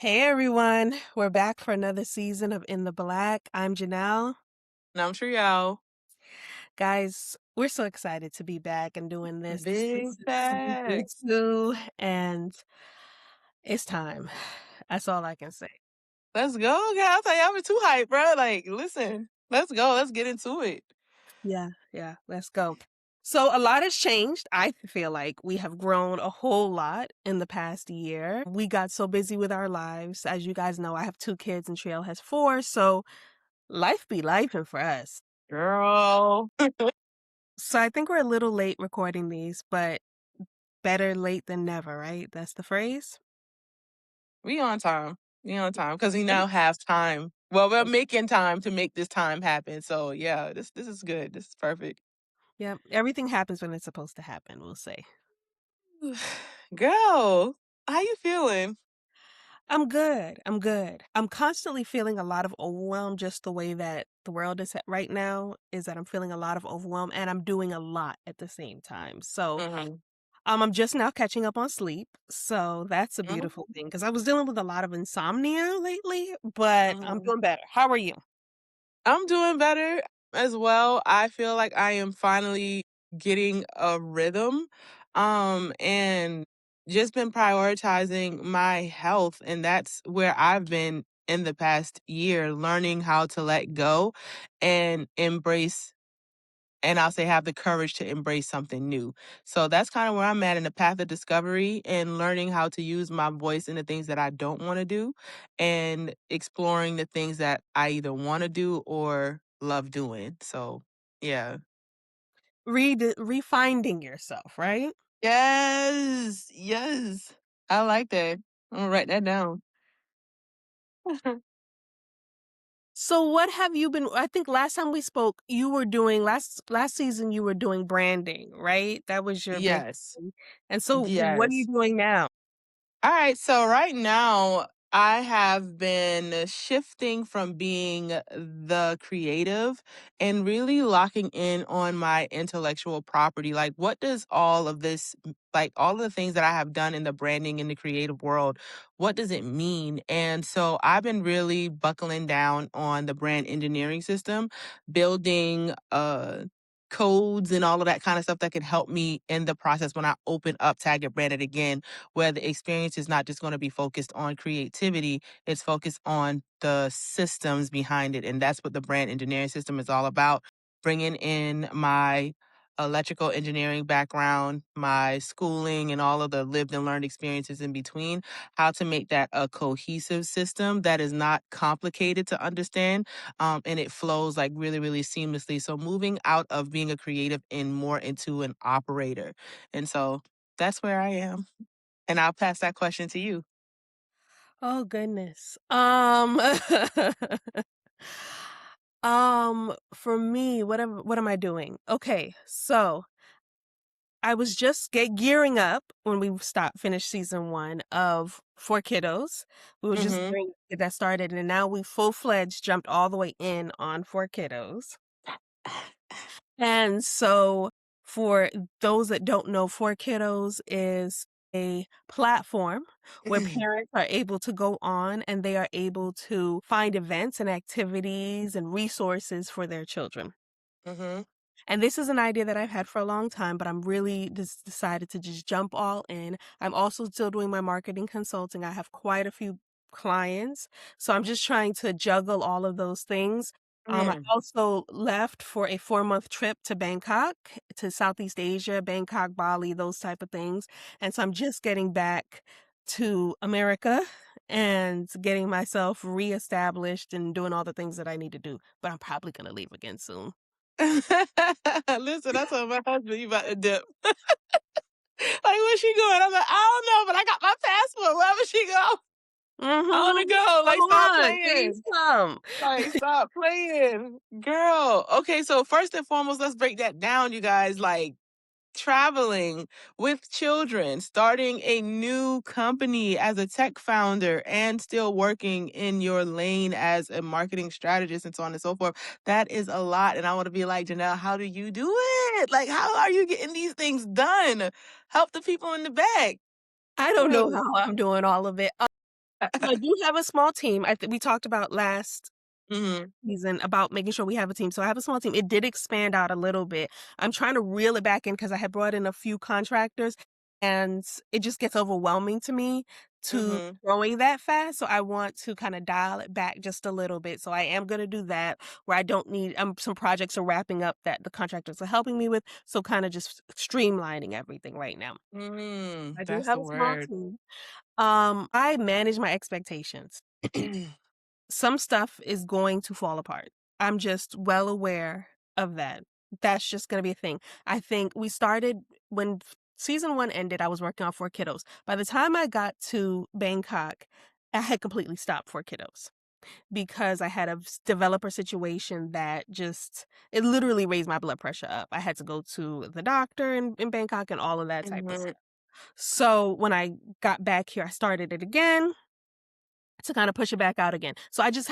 Hey everyone, we're back for another season of In the Black. I'm Janelle. And I'm Treehouse. Guys, we're so excited to be back and doing this. Big This is season facts. 2, and it's time. That's all I can say. Let's go, guys. Like, I'm too hype, bro. Like, listen, let's go. Let's get into it. Yeah, let's go. So a lot has changed. I feel like we have grown a whole lot in the past year. We got so busy with our lives. As you guys know, I have 2 kids and Tre'elle has 4, so life be lifing for us. Girl. So I think we're a little late recording these, but better late than never, right? That's the phrase? We on time. We on time. Because we now have time. Well, we're making time to make this time happen. So yeah, this is good. This is perfect. Yep. Everything happens when it's supposed to happen, we'll say. Girl, how you feeling? I'm good. I'm good. I'm constantly feeling a lot of overwhelm just the way that the world is at right now is that I'm feeling a lot of overwhelm and I'm doing a lot at the same time. So, Mm-hmm. I'm just now catching up on sleep. So that's a beautiful thing because I was dealing with a lot of insomnia lately, but I'm Mm-hmm. doing better. How are you? I'm doing better as well. I feel like I am finally getting a rhythm and just been prioritizing my health, and that's where I've been in the past year, learning how to let go and embrace, and I'll say have the courage to embrace something new. So that's kind of where I'm at in the path of discovery and learning how to use my voice in the things that I don't want to do and exploring the things that I either want to do or love doing. So, yeah. Refinding yourself, right? Yes. Yes. I like that. I'm going to write that down. So what have you been I think last time we spoke, you were doing last season you were doing branding, right? That was your big Yes. thing. And so what are you Yes. doing now? All right, so right now I have been shifting from being the creative and really locking in on my intellectual property. Like, what does all of this, like all of the things that I have done in the branding in the creative world, what does it mean? And so I've been really buckling down on the brand engineering system, building codes and all of that kind of stuff that can help me in the process when I open up Tag It Branded again, where the experience is not just going to be focused on creativity, it's focused on the systems behind it. And that's what the brand engineering system is all about. Bringing in my electrical engineering background, my schooling, and all of the lived and learned experiences in between, how to make that a cohesive system that is not complicated to understand, and it flows like really, really seamlessly. So moving out of being a creative and more into an operator. And so that's where I am. And I'll pass that question to you. Oh goodness. For me, what am I doing? Okay, so I was just gearing up when we finished season 1 of 4 Kiddos. We were just Mhm. gearing to get that started, and now we full-fledged jumped all the way in on 4 Kiddos. And so for those that don't know, 4 Kiddos is a platform where parents are able to go on and they are able to find events and activities and resources for their children. Mhm. And this is an idea that I've had for a long time, but I'm really just decided to just jump all in. I'm also still doing my marketing consulting. I have quite a few clients, so I'm just trying to juggle all of those things. I Mm. also left for a 4-month trip to Bangkok, to Southeast Asia, Bangkok, Bali, those type of things. And so I'm just getting back to America and getting myself reestablished and doing all the things that I need to do. But I'm probably gonna leave again soon. Listen, I told my husband you about to dip. Like, where's she going? I'm like, I don't know, but I got my passport. Wherever she go, I want to Mhm. go. Come Like, stop on, please playing. come. Like, stop playing. Girl. Okay, so first and foremost, let's break that down, you guys. Like, traveling with children, starting a new company as a tech founder, and still working in your lane as a marketing strategist and so on and so forth. That is a lot. And I want to be like, Janelle, how do you do it? Like, how are you getting these things done? Help the people in the back. I don't know Ugh. how I'm doing all of it. So I do have a small team. We talked about last Mhm, season about making sure we have a team. So I have a small team. It did expand out a little bit. I'm trying to reel it back in because I had brought in a few contractors and it just gets overwhelming to me to mhm, growing that fast. So I want to kind of dial it back just a little bit. So I am going to do that where I don't need some projects are wrapping up that the contractors are helping me with. So kind of just streamlining everything right now. I do that's have the a small word. team. I manage my expectations. Some stuff is going to fall apart. I'm just well aware of that. That's just gonna be a thing. I think we started when season 1 ended, I was working on 4 kiddos. By the time I got to Bangkok, I had completely stopped 4 kiddos because I had a developer situation that just it literally raised my blood pressure up. I had to go to the doctor in Bangkok and all of that type of Mhm, stuff. So when I got back here, I started it again to kinda push it back out again. So I just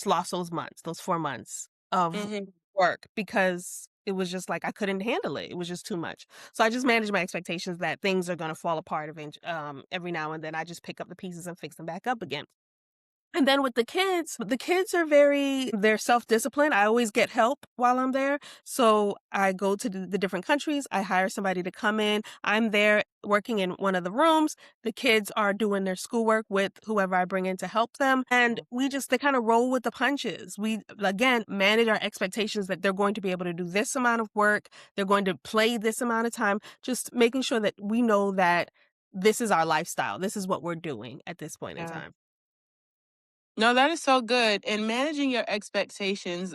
lost those months, those 4 months of mhm. work because it was just like I couldn't handle it. It was just too much. So I just manage my expectations that things are gonna fall apart every now and then. I just pick up the pieces and fix them back up again. And then with the kids are they're self-disciplined. I always get help while I'm there. So I go to the different countries. I hire somebody to come in. I'm there working in one of the rooms. The kids are doing their schoolwork with whoever I bring in to help them. And they kind of roll with the punches. We, again, manage our expectations that they're going to be able to do this amount of work. They're going to play this amount of time, just making sure that we know that this is our lifestyle. This is what we're doing at this point in Yeah. time. No, that is so good. And managing your expectations,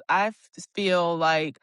feel like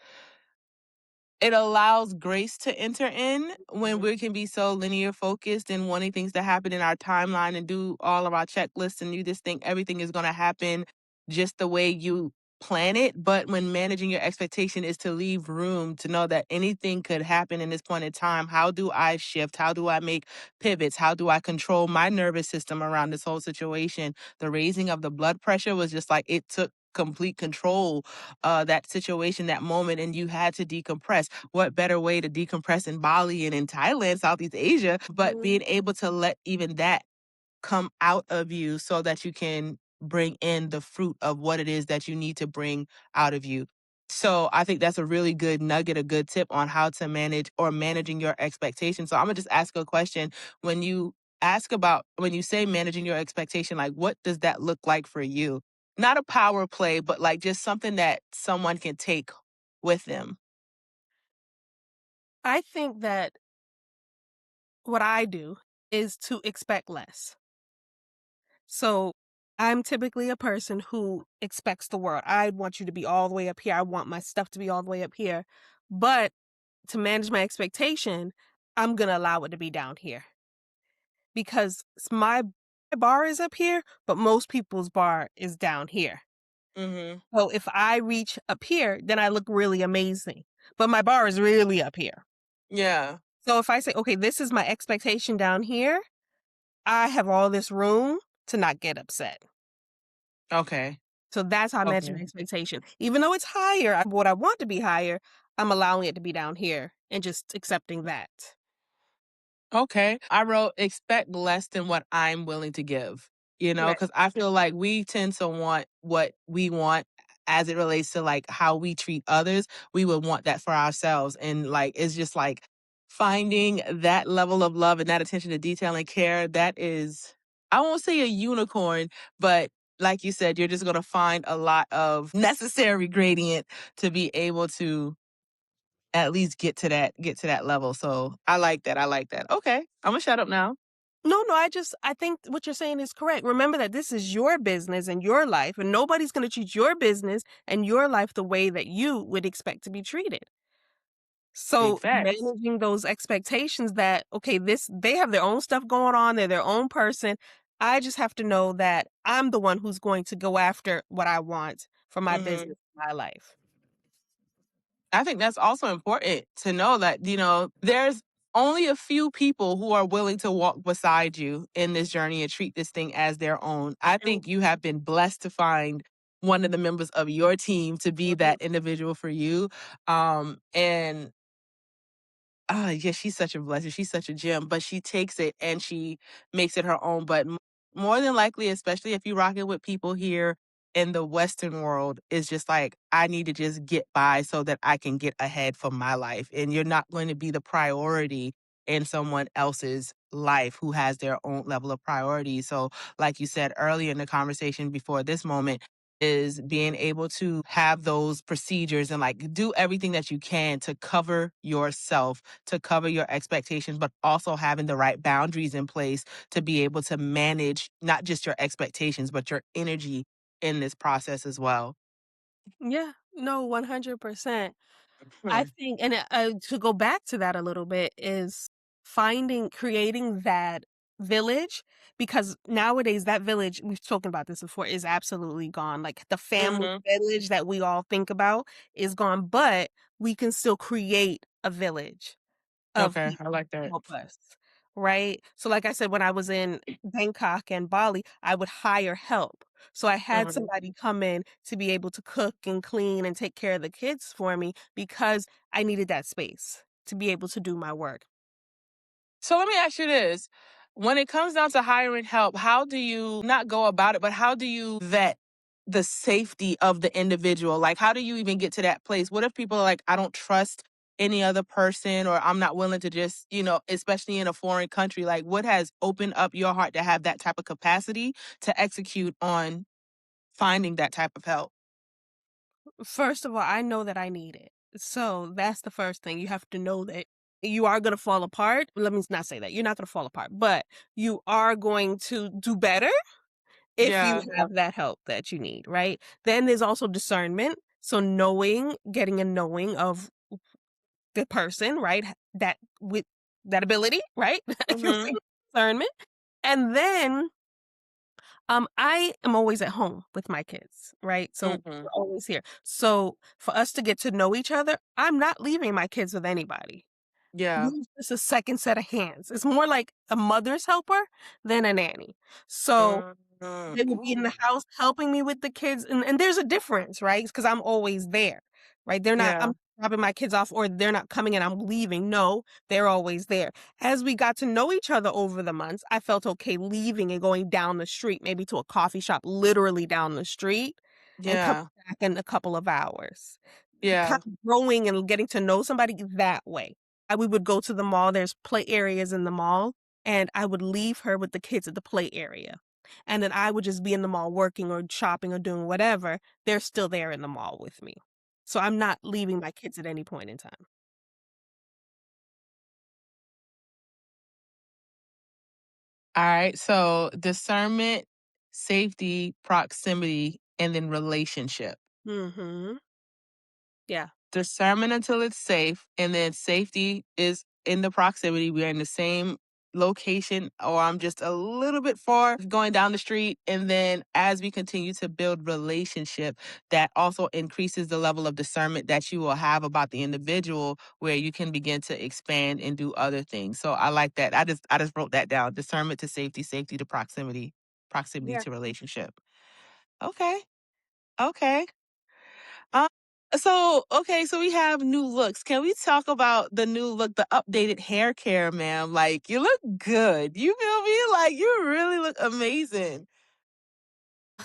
it allows grace to enter in when we can be so linear focused and wanting things to happen in our timeline and do all of our checklists, and you just think everything is going to happen just the way you plan it. But when managing your expectation is to leave room to know that anything could happen in this point in time, how do I shift? How do I make pivots? How do I control my nervous system around this whole situation? The raising of the blood pressure was just like it took complete control that situation, that moment, and you had to decompress. What better way to decompress in Bali and in Thailand, Southeast Asia, but being able to let even that come out of you so that you can bring in the fruit of what it is that you need to bring out of you. So I think that's a really good nugget, a good tip on how to manage or managing your expectations. So I'm gonna just ask a question. When you say managing your expectation, like what does that look like for you? Not a power play, but like just something that someone can take with them. I think that what I do is to expect less. So I'm typically a person who expects the world. I want you to be all the way up here. I want my stuff to be all the way up here. But to manage my expectation, I'm going to allow it to be down here because my bar is up here, but most people's bar is down here. Mhm. So if I reach up here, then I look really amazing. But my bar is really up here. Yeah. So if I say, okay, this is my expectation down here, I have all this room to not get upset. Okay. So that's how I manage my Okay. expectation. Even though it's higher, what I want to be higher, I'm allowing it to be down here and just accepting that. Okay. I wrote expect less than what I'm willing to give, Right. because I feel like we tend to want what we want as it relates to like how we treat others. We would want that for ourselves. And like, it's just like finding that level of love and that attention to detail and care. That is, I won't say a unicorn, but like you said, you're just going to find a lot of necessary gradient to be able to at least get to that level, so I like that, I like that. Okay, Imma shut up now. No, I think what you're saying is correct. Remember that this is your business and your life, and nobody's going to treat your business and your life the way that you would expect to be treated. Big So facts. managing those expectations that, okay, they have their own stuff going on, they're their own person. I just have to know that I'm the one who's going to go after what I want for my Mhm. business, my life. I think that's also important to know that, there's only a few people who are willing to walk beside you in this journey and treat this thing as their own. I And think you have been blessed to find one of the members of your team to be mhm. that individual for you, and yeah, she's such a blessing, she's such a gem, but she takes it and she makes it her own, but more than likely, especially if you rocking with people here in the Western world, is just like, I need to just get by so that I can get ahead for my life. And you're not going to be the priority in someone else's life who has their own level of priority. So, like you said earlier in the conversation before this moment, is being able to have those procedures and like do everything that you can to cover yourself, to cover your expectations, but also having the right boundaries in place to be able to manage not just your expectations, but your energy in this process as well. Yeah, no, 100%. I Hmm. think, and to go back to that a little bit, is creating that village, because nowadays that village, we've spoken about this before, is absolutely gone. Like the family Hmm. village that we all think about is gone, but we can still create a village of Okay, I people like to that. help us, right? So like I said, when I was in Bangkok and Bali, I would hire help. So I had Mhm. somebody come in to be able to cook and clean and take care of the kids for me because I needed that space to be able to do my work. So let me ask you this. When it comes down to hiring help, how do you not go about it, but how do you vet the safety of the individual? Like, how do you even get to that place? What if people are like, I don't trust any other person, or I'm not willing to just, especially in a foreign country? Like, what has opened up your heart to have that type of capacity to execute on finding that type of help? First of all, I know that I need it. So that's the first thing. You have to know that you are going to fall apart. Let me not say that. You're not going to fall apart, but you are going to do better if you Yeah. have that help that you need, right? Then there's also discernment. So knowing, getting a knowing of the person, right? That with that ability, right? If you Hmm. will, discernment. And then I am always at home with my kids, right? So Hmm. we're always here. So for us to get to know each other, I'm not leaving my kids with anybody. Yeah. This is a second set of hands. It's more like a mother's helper than a nanny. So Mhm. they will be in the Ooh. house helping me with the kids, and there's a difference, right? Because 'cause I'm always there, right? They're not Yeah. I'm dropping my kids off or they're not coming and I'm leaving. No, they're always there. As we got to know each other over the months, I felt okay leaving and going down the street, maybe to a coffee shop literally down the street, and coming Yeah. back in a couple of hours. Yeah. Kind of growing and getting to know somebody that way. We would go to the mall, there's play areas in the mall, and I would leave her with the kids at the play area. And then I would just be in the mall working or shopping or doing whatever. They're still there in the mall with me. So I'm not leaving my kids at any point in time. All right. So discernment, safety, proximity, and then relationship. Mhm. Yeah. Discernment until it's safe, and then safety is in the proximity. We're in the same location, or I'm just a little bit far going down the street. And then as we continue to build relationship, that also increases the level of discernment that you will have about the individual, where you can begin to expand and do other things. So I like that. I just wrote that down. Discernment to safety, safety to proximity, proximity Yeah. to relationship. Okay. Okay. Um, so we have new looks. Can we talk about the new look, the updated hair care, ma'am? Like, you look good. You feel me? Like, you really look amazing.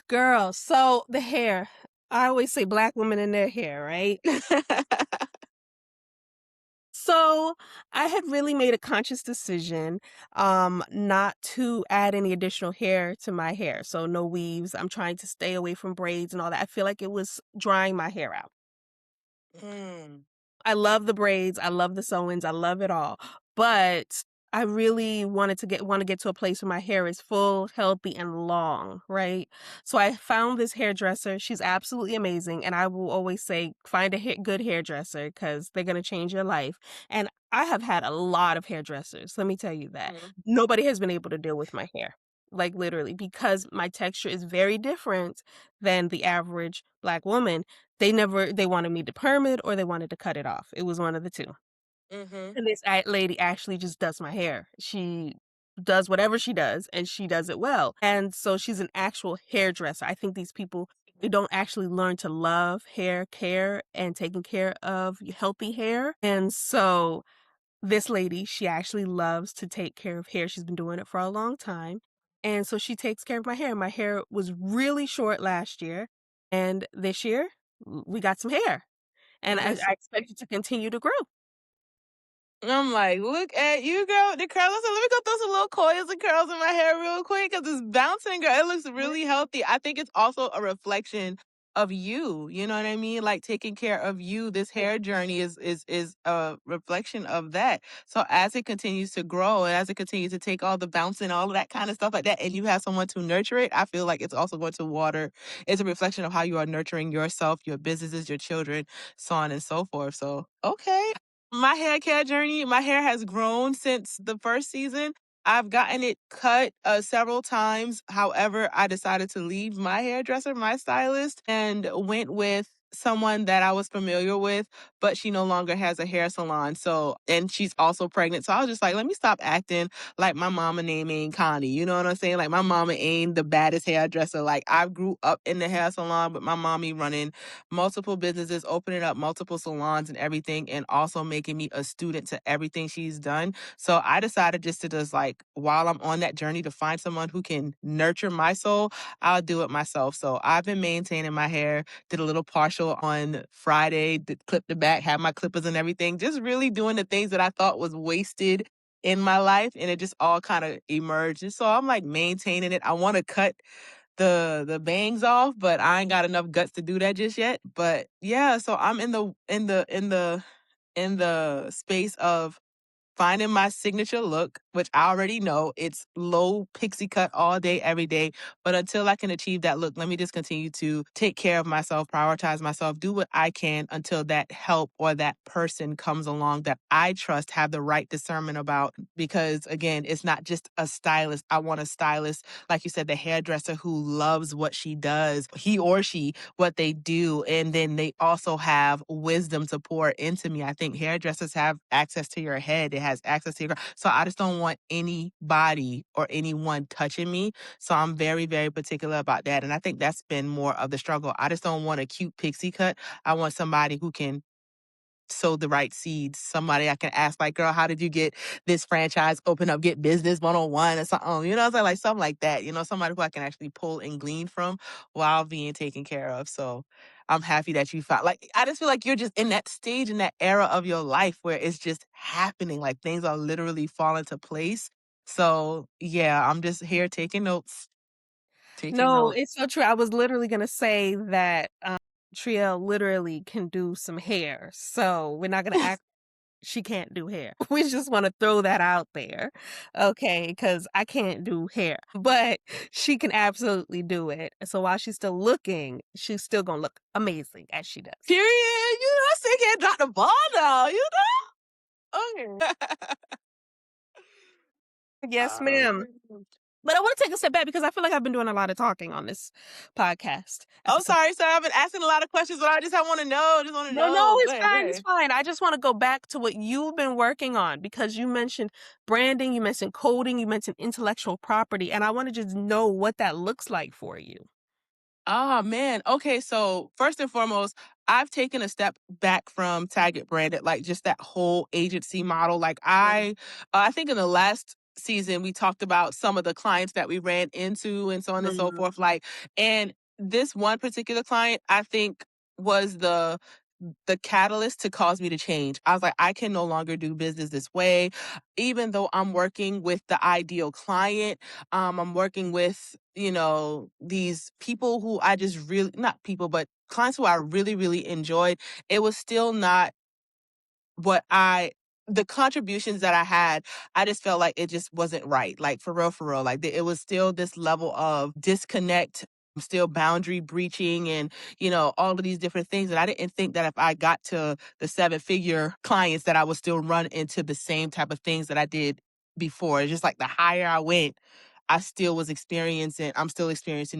Girl, so the hair. I always say black women in their hair, right? So I had really made a conscious decision not to add any additional hair to my hair. So no weaves. I'm trying to stay away from braids and all that. I feel like it was drying my hair out. Mm, I love the braids, I love the sew-ins, I love it all, but I really wanna get to a place where my hair is full, healthy, and long, right? So I found this hairdresser, she's absolutely amazing, and I will always say, find a good hairdresser because 'cause they're gonna change your life, and I have had a lot of hairdressers, let me tell you that. mm, Nobody has been able to deal with my hair, like, literally, because my texture is very different than the average Black woman. They wanted me to perm it or they wanted to cut it off. It was one of the 2. mhm, And this lady actually just does my hair. She does whatever she does, and she does it well. And so she's an actual hairdresser. I think these people, they don't actually learn to love hair care and taking care of healthy hair. And so this lady, she actually loves to take care of hair. She's been doing it for a long time. And so she takes care of my hair. My hair was really short last year, and this year we got some hair, and I Listen. expect it to continue to grow. I'm like, look at you, girl. The curls. I said, let me go throw some little coils and curls in my hair real quick because it's bouncing, girl. It looks really healthy. I think it's also a reflection of you. You know what I mean? Like taking care of you. This hair journey is a reflection of that. So as it continues to grow and as it continues to take all the bouncing, all of that kind of stuff like that, and you have someone to nurture it, I feel like it's also going to water. It's a reflection of how you are nurturing yourself, your businesses, your children, so on and so forth. So okay, my hair care journey, my hair has grown since the first season. I've gotten it cut several times. However, I decided to leave my hairdresser, my stylist, and went with someone that I was familiar with, but she no longer has a hair salon. So, and she's also pregnant. So I was just like, let me stop acting like my mama name ain't Connie. You know what I'm saying? Like my mama ain't the baddest hairdresser. Like I grew up in the hair salon, but my mommy running multiple businesses, opening up multiple salons and everything, and also making me a student to everything she's done. So I decided just like while I'm on that journey to find someone who can nurture my soul, I'll do it myself. So I've been maintaining my hair, did a little partial on Friday, did clip the back, have my clippers and everything, just really doing the things that I thought was wasted in my life, and it just all kind of emerged. And so I'm like maintaining it. I want to cut the bangs off, but I ain't got enough guts to do that just yet. But yeah, so I'm in the space of finding my signature look, which I already know it's low pixie cut all day, every day. But until I can achieve that look, let me just continue to take care of myself, prioritize myself, do what I can until that help or that person comes along that I trust, have the right discernment about. Because again, it's not just a stylist. I want a stylist, like you said, the hairdresser who loves what she does, he or she, what they do. And then they also have wisdom to pour into me. I think hairdressers have access to your head, it has access to your. So I just don't want anybody or anyone touching me. So I'm very, very particular about that. And I think that's been more of the struggle. I just don't want a cute pixie cut. I want somebody who can sow the right seeds. Somebody I can ask, like, girl, how did you get this franchise open up, get business 101 or something? You know, so like something like that. You know, somebody who I can actually pull and glean from while being taken care of. So I'm happy that you found, like, I just feel like you're just in that stage, in that era of your life where it's just happening. Like things are literally falling to place. So yeah, I'm just here taking notes, taking No, notes. it's so true. I was literally gonna say that, Tre'elle literally can do some hair, so we're not gonna act she can't do hair. We just wanna throw that out there, okay? Because I can't do hair, but she can absolutely do it. So while she's still looking, she's still gonna look amazing as she does. Period. You know, I still can't drop the ball now, you know? Okay. Yes, ma'am. Um, But I wanna take a step back because I feel like I've been doing a lot of talking on this podcast Oh, episode. sorry, sir. I've been asking a lot of questions, but I just I want to know. Just want to No, no, know. Go it's ahead, go fine, it's ahead. fine. I just wanna go back to what you've been working on because you mentioned branding, you mentioned coding, you mentioned intellectual property, and I wanna just know what that looks like for you. Oh man. Okay, so first and foremost, I've taken a step back from Target branded, like just that whole agency model. Like I think in the last season we talked about some of the clients that we ran into and so on and so Mhm. forth. Like, and this one particular client, I think was the catalyst to cause me to change. I was like, I can no longer do business this way. Even though I'm working with the ideal client, I'm working with, you know, these people who I just really, not people, but clients who I really, really enjoyed. It was still not what the contributions that I had, I just felt like it just wasn't right. Like for real. Like it was still this level of disconnect, still boundary breaching, and you know all of these different things. And I didn't think that if I got to the seven-figure clients, that I would still run into the same type of things that I did before. It's just like the higher I went, I'm still experiencing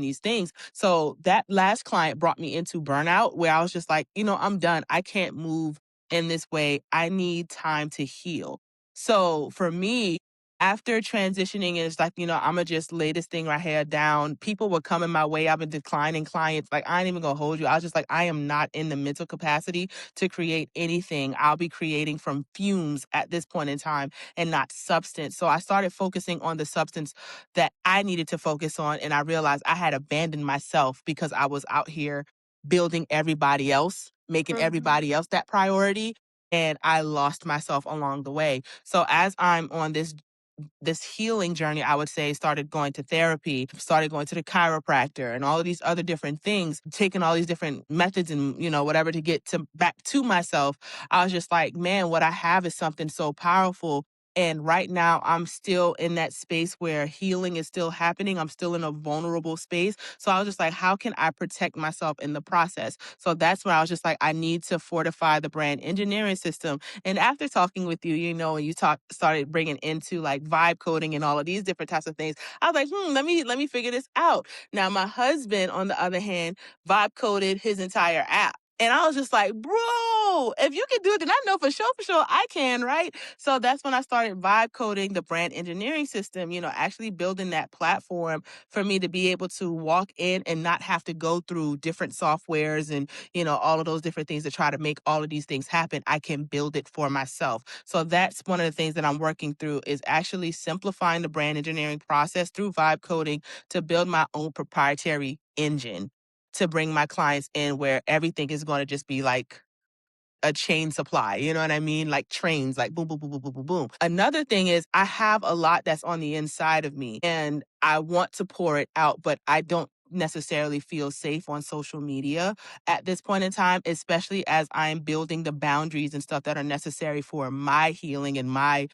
these things. So that last client brought me into burnout where I was just like, you know, I'm done. I can't move in this way. I need time to heal. So for me, After transitioning, it's like, I'ma just lay this thing right here down. People were coming my way. I've been declining clients. Like, I ain't even gonna hold you. I was just like, I am not in the mental capacity to create anything. I'll be creating from fumes at this point in time and not substance. So I started focusing on the substance that I needed to focus on. And I realized I had abandoned myself because I was out here building everybody else, making Mhm. everybody else that priority. And I lost myself along the way. So as I'm on this healing journey, I would say, started going to therapy, started going to the chiropractor and all of these other different things, taking all these different methods and, whatever to get to back to myself. I was just like, man, what I have is something so powerful. And right now, I'm still in that space where healing is still happening. I'm still in a vulnerable space. So I was just like, how can I protect myself in the process? So that's when I was just like, I need to fortify the brand engineering system. And after talking with you, and you started bringing into like vibe coding and all of these different types of things, I was like, let me figure this out. Now, my husband, on the other hand, vibe coded his entire app. And I was just like, bro, if you can do it, then I know for sure I can, right? So that's when I started vibe coding the brand engineering system, actually building that platform for me to be able to walk in and not have to go through different softwares and all of those different things to try to make all of these things happen. I can build it for myself. So that's one of the things that I'm working through is actually simplifying the brand engineering process through vibe coding to build my own proprietary engine to bring my clients in where everything is going to just be like a chain supply. You know what I mean? Like trains, like boom, boom, boom, boom, boom, boom, boom. Another thing is I have a lot that's on the inside of me and I want to pour it out, but I don't necessarily feel safe on social media at this point in time, especially as I'm building the boundaries and stuff that are necessary for my healing and my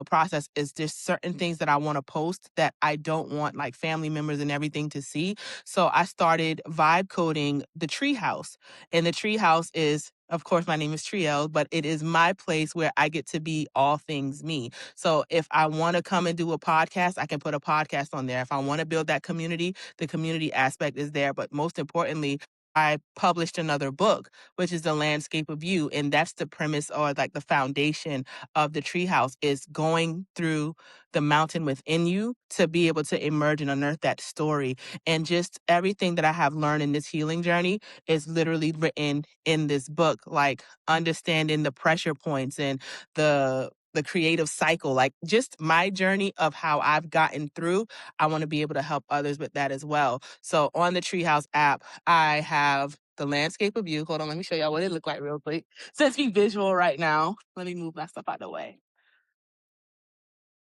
process. Is there's certain things that I want to post that I don't want like family members and everything to see. So I started vibe coding the Treehouse. And the Treehouse is, of course, my name is Tre'elle, but it is my place where I get to be all things me. So if I want to come and do a podcast, I can put a podcast on there. If I want to build that community, the community aspect is there. But most importantly, I published another book, which is The Landscape of You. And that's the premise or like the foundation of the Treehouse is going through the mountain within you to be able to emerge and unearth that story. And just everything that I have learned in this healing journey is literally written in this book, like understanding the pressure points and the creative cycle, like just my journey of how I've gotten through. I want to be able to help others with that as well. So on the Treehouse app, I have the landscape of you. Hold on, let me show y'all what it looked like real quick. Since we visual right now, let me move my stuff out of the way.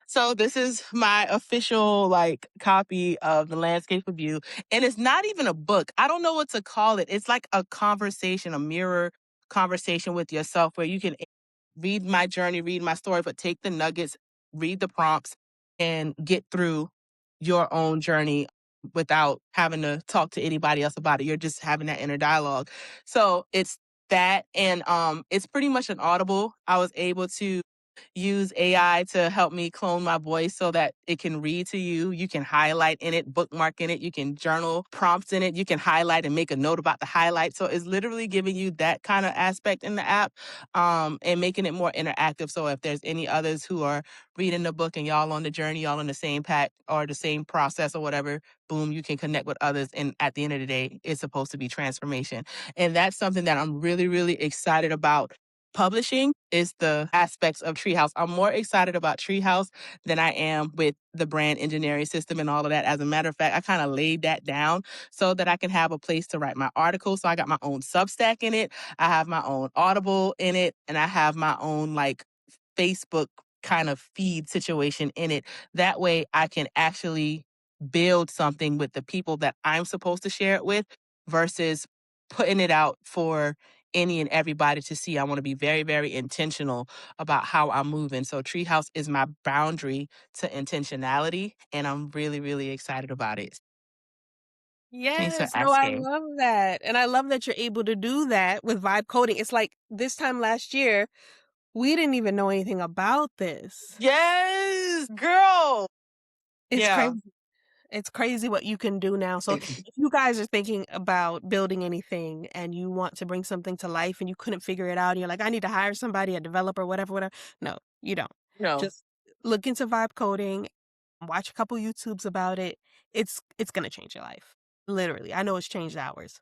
So this is my official like copy of the landscape of you. And it's not even a book. I don't know what to call it. It's like a conversation, a mirror conversation with yourself where you can read my journey, read my story, but take the nuggets, read the prompts, and get through your own journey without having to talk to anybody else about it. You're just having that inner dialogue. So it's that and it's pretty much an audible. I was able to use AI to help me clone my voice so that it can read to you. You can highlight in it, bookmark in it, you can journal prompts in it, you can highlight and make a note about the highlight. So it's literally giving you that kind of aspect in the app and making it more interactive. So if there's any others who are reading the book and y'all on the journey, y'all on the same pack or the same process or whatever, boom, you can connect with others. And at the end of the day, it's supposed to be transformation. And that's something that I'm really, really excited about publishing is the aspects of Treehouse. I'm more excited about Treehouse than I am with the brand engineering system and all of that. As a matter of fact, I kind of laid that down so that I can have a place to write my article. So I got my own Substack in it. I have my own Audible in it, and I have my own like Facebook kind of feed situation in it. That way I can actually build something with the people that I'm supposed to share it with versus putting it out for any and everybody to see. I want to be very, very intentional about how I'm moving. So Treehouse is my boundary to intentionality, and I'm really, really excited about it. Thanks for Yes, no, I asking. love that, and I love that you're able to do that with vibe coding. It's like this time last year, we didn't even know anything about this. Yes, girl. It's Yeah. crazy. It's crazy what you can do now. So if you guys are thinking about building anything and you want to bring something to life and you couldn't figure it out and you're like, I need to hire somebody, a developer, whatever, whatever. No, you don't. No. Just look into vibe coding, watch a couple YouTubes about it. It's gonna change your life. Literally. I know it's changed ours.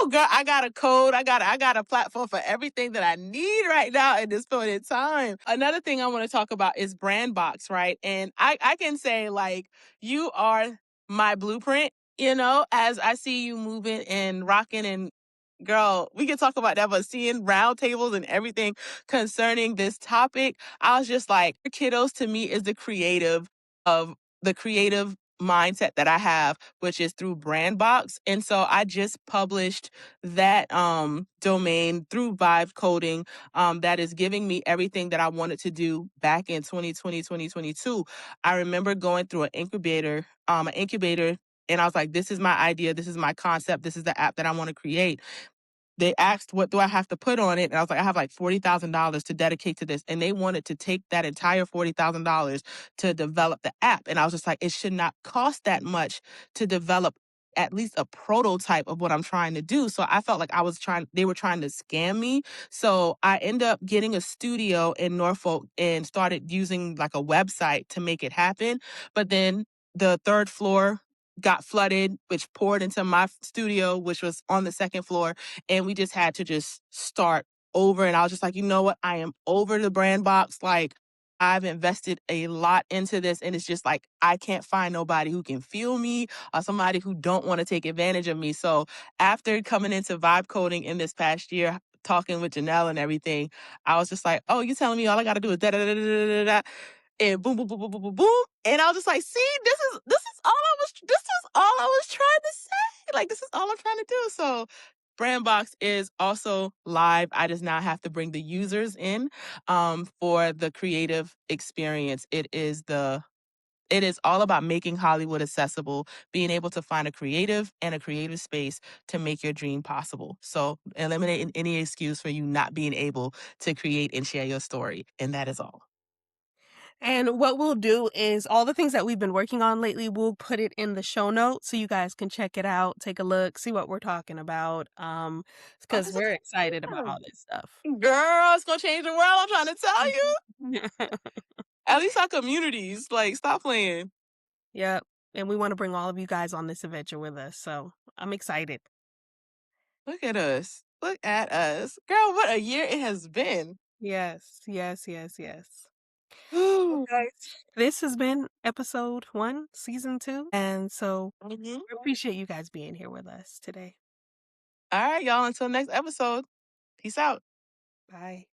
Oh, girl, I got a code. I got a platform for everything that I need right now at this point in time. Another thing I want to talk about is BrandBox, right? And I can say like you are my blueprint, as I see you moving and rocking and girl, we can talk about that, but seeing round tables and everything concerning this topic, I was just like, kiddos to me is of the creative mindset that I have, which is through BrandBox. And so I just published that domain through Vibe Coding that is giving me everything that I wanted to do back in 2020, 2022. I remember going through an incubator, and I was like, this is my idea, this is my concept, this is the app that I want to create. They asked, what do I have to put on it? And I was like, I have like $40,000 to dedicate to this. And they wanted to take that entire $40,000 to develop the app. And I was just like, it should not cost that much to develop at least a prototype of what I'm trying to do. So I felt like they were trying to scam me. So I ended up getting a studio in Norfolk and started using like a website to make it happen. But then the third floor got flooded, which poured into my studio, which was on the second floor, and we just had to just start over. And I was just like, you know what? I am over the BrandBox. Like, I've invested a lot into this, and it's just like I can't find nobody who can feel me or somebody who don't want to take advantage of me. So after coming into vibe coding in this past year, talking with Janelle and everything, I was just like, oh, you telling me all I got to do is da da da da da da, and boom, boom, boom, boom, boom, boom, boom. And I was just like, see, this is all I was trying to say. Like, this is all I'm trying to do. So BrandBox is also live. I just now have to bring the users in for the creative experience. It is all about making Hollywood accessible, being able to find a creative and a creative space to make your dream possible. So eliminating any excuse for you not being able to create and share your story. And that is all. And what we'll do is all the things that we've been working on lately, we'll put it in the show notes so you guys can check it out, take a look, see what we're talking about. Oh, Because this is we're excited about awesome. all this stuff. Girl, it's gonna change the world. I'm trying to tell you. Mhm. At least our communities. Like, stop playing. Yep. And we want to bring all of you guys on this adventure with us. So I'm excited. Look at us. Look at us. Girl, what a year it has been. Yes, yes, yes, yes. Well, Mhm. guys, this has been episode 1, season 2. And so we appreciate you guys being here with us today. All right, y'all. Until next episode. Peace out. Bye.